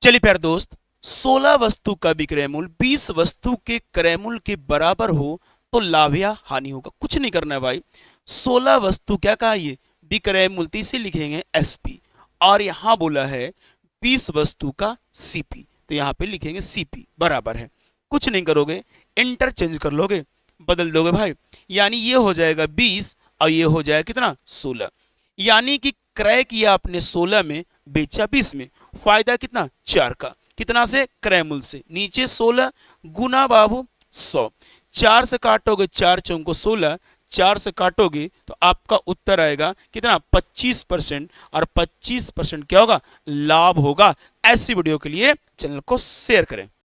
चलिए प्यारे दोस्त, 16 वस्तु का विक्रय मूल्य 20 वस्तु के क्रय मूल्य के बराबर हो तो लाभ या हानि होगा। कुछ नहीं करना है भाई, 16 वस्तु क्या कहा, ये विक्रय मूल्य, तो इसे लिखेंगे एसपी, और यहां बोला है 20 वस्तु का सीपी, तो यहां पे लिखेंगे सीपी बराबर है। कुछ नहीं करोगे, इंटरचेंज कर लोगे, बदल दोगे भाई, यानी ये हो जाएगा 20 और ये हो जाएगा कितना, 16। यानी कि क्रय किया आपने 16 में, बेचा 20 में, फायदा कितना, 4 का। कितना से, क्रय मूल्य से, नीचे 16 गुना बाबू 100, 4 से काटोगे 4 चौको 16, 4 से काटोगे तो आपका उत्तर आएगा कितना, 25%, और 25% क्या होगा, लाभ होगा। ऐसी वीडियो के लिए चैनल को शेयर करें।